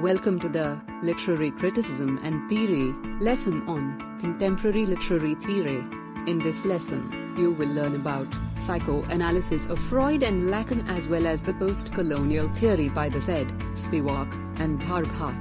Welcome to the Literary Criticism and Theory lesson on Contemporary Literary Theory. In this lesson, you will learn about psychoanalysis of Freud and Lacan as well as the postcolonial theory by the said Spivak and Bhabha.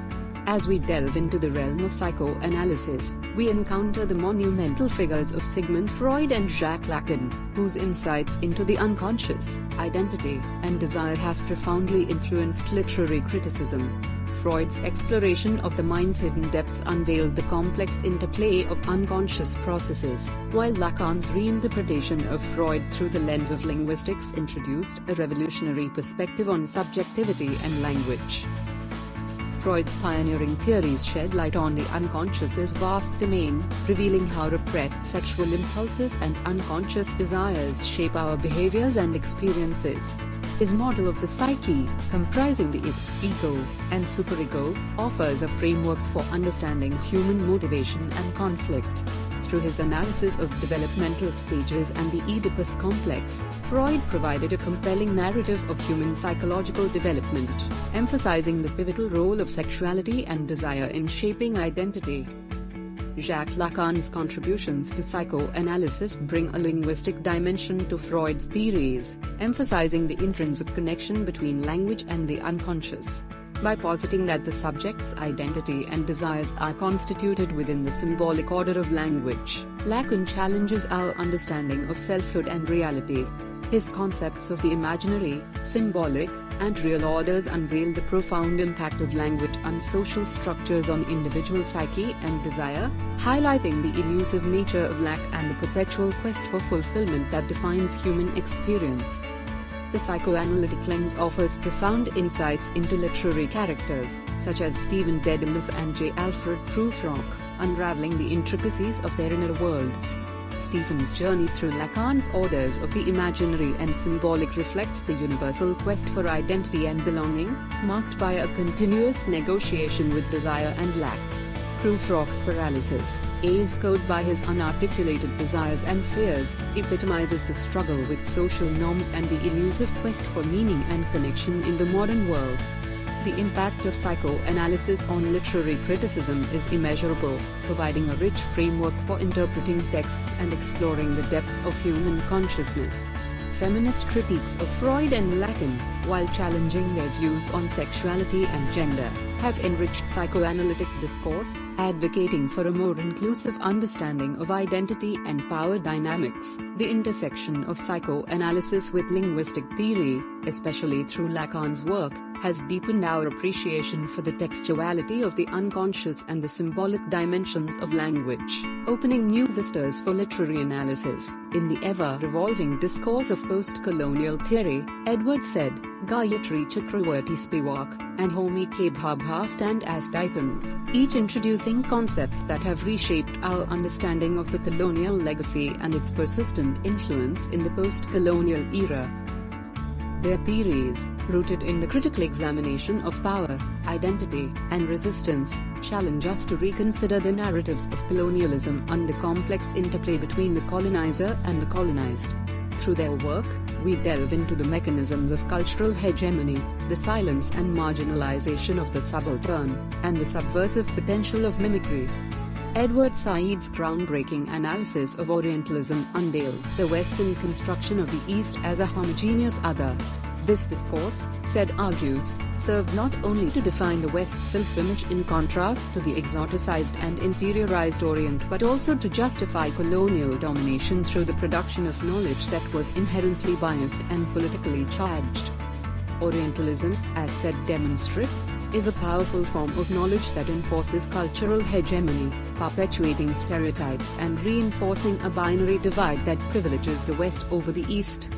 As we delve into the realm of psychoanalysis, we encounter the monumental figures of Sigmund Freud and Jacques Lacan, whose insights into the unconscious, identity, and desire have profoundly influenced literary criticism. Freud's exploration of the mind's hidden depths unveiled the complex interplay of unconscious processes, while Lacan's reinterpretation of Freud through the lens of linguistics introduced a revolutionary perspective on subjectivity and language. Freud's pioneering theories shed light on the unconscious's vast domain, revealing how repressed sexual impulses and unconscious desires shape our behaviors and experiences. His model of the psyche, comprising the id, ego, and superego, offers a framework for understanding human motivation and conflict. Through his analysis of developmental stages and the Oedipus complex, Freud provided a compelling narrative of human psychological development, emphasizing the pivotal role of sexuality and desire in shaping identity. Jacques Lacan's contributions to psychoanalysis bring a linguistic dimension to Freud's theories, emphasizing the intrinsic connection between language and the unconscious. By positing that the subject's identity and desires are constituted within the symbolic order of language, Lacan challenges our understanding of selfhood and reality. His concepts of the imaginary, symbolic, and real orders unveil the profound impact of language on social structures on individual psyche and desire, highlighting the elusive nature of lack and the perpetual quest for fulfillment that defines human experience. The psychoanalytic lens offers profound insights into literary characters, such as Stephen Dedalus and J. Alfred Prufrock, unraveling the intricacies of their inner worlds. Stephen's journey through Lacan's orders of the imaginary and symbolic reflects the universal quest for identity and belonging, marked by a continuous negotiation with desire and lack. Prufrock's paralysis, is coded by his unarticulated desires and fears, epitomizes the struggle with social norms and the elusive quest for meaning and connection in the modern world. The impact of psychoanalysis on literary criticism is immeasurable, providing a rich framework for interpreting texts and exploring the depths of human consciousness. Feminist critiques of Freud and Lacan, while challenging their views on sexuality and gender, have enriched psychoanalytic discourse, advocating for a more inclusive understanding of identity and power dynamics. The intersection of psychoanalysis with linguistic theory, especially through Lacan's work, has deepened our appreciation for the textuality of the unconscious and the symbolic dimensions of language, opening new vistas for literary analysis. In the ever-revolving discourse of postcolonial theory, Edward said, Gayatri Chakravarti Spivak and MEG-5 stand as typons, each introducing concepts that have reshaped our understanding of the colonial legacy and its persistent influence in the post-colonial era. Their theories, rooted in the critical examination of power, identity, and resistance, challenge us to reconsider the narratives of colonialism and the complex interplay between the colonizer and the colonized. Through their work, we delve into the mechanisms of cultural hegemony, the silence and marginalization of the subaltern, and the subversive potential of mimicry. Edward Said's groundbreaking analysis of Orientalism unveils the Western construction of the East as a homogeneous other. This discourse, Said argues, served not only to define the West's self-image in contrast to the exoticized and interiorized Orient but also to justify colonial domination through the production of knowledge that was inherently biased and politically charged. Orientalism, as Said demonstrates, is a powerful form of knowledge that enforces cultural hegemony, perpetuating stereotypes and reinforcing a binary divide that privileges the West over the East.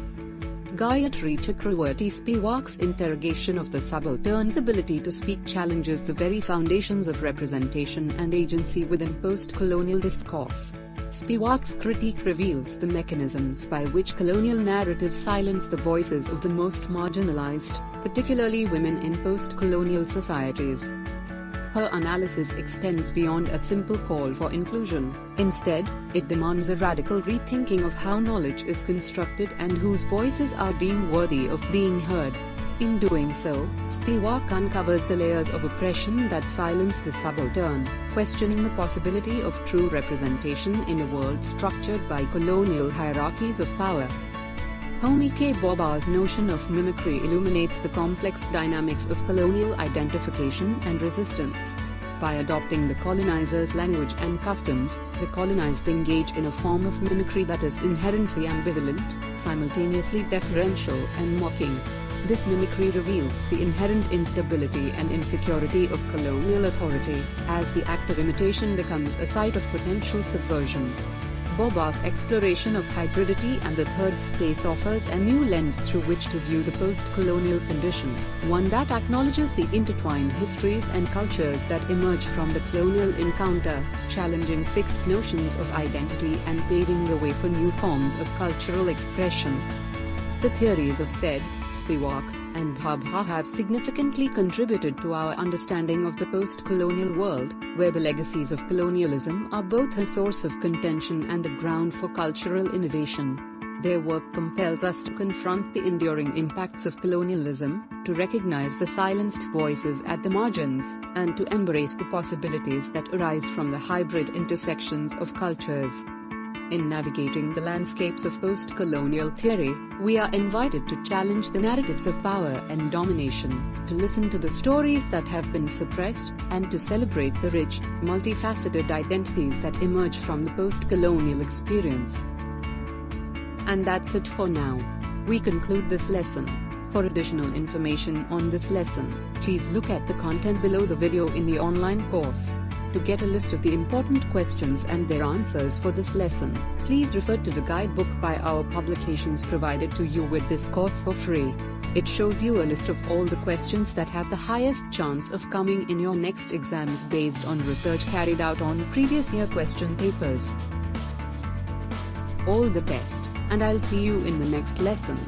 Gayatri Chakravarti Spivak's interrogation of the subaltern's ability to speak challenges the very foundations of representation and agency within post-colonial discourse. Spivak's critique reveals the mechanisms by which colonial narratives silence the voices of the most marginalized, particularly women in post-colonial societies. Her analysis extends beyond a simple call for inclusion. Instead, it demands a radical rethinking of how knowledge is constructed and whose voices are deemed worthy of being heard. In doing so, Spivak uncovers the layers of oppression that silence the subaltern, questioning the possibility of true representation in a world structured by colonial hierarchies of power. MEG-5's notion of mimicry illuminates the complex dynamics of colonial identification and resistance. By adopting the colonizer's language and customs, the colonized engage in a form of mimicry that is inherently ambivalent, simultaneously deferential and mocking. This mimicry reveals the inherent instability and insecurity of colonial authority, as the act of imitation becomes a site of potential subversion. Bhabha's exploration of hybridity and the third space offers a new lens through which to view the post-colonial condition, one that acknowledges the intertwined histories and cultures that emerge from the colonial encounter, challenging fixed notions of identity and paving the way for new forms of cultural expression. The theories of Said, Spivak, and Bhabha have significantly contributed to our understanding of the post-colonial world, where the legacies of colonialism are both a source of contention and a ground for cultural innovation. Their work compels us to confront the enduring impacts of colonialism, to recognize the silenced voices at the margins, and to embrace the possibilities that arise from the hybrid intersections of cultures. In navigating the landscapes of post-colonial theory, we are invited to challenge the narratives of power and domination, to listen to the stories that have been suppressed, and to celebrate the rich, multifaceted identities that emerge from the post-colonial experience. And that's it for now. We conclude this lesson. For additional information on this lesson, please look at the content below the video in the online course. To get a list of the important questions and their answers for this lesson, please refer to the guidebook by our publications provided to you with this course for free. It shows you a list of all the questions that have the highest chance of coming in your next exams based on research carried out on previous year question papers. All the best, and I'll see you in the next lesson.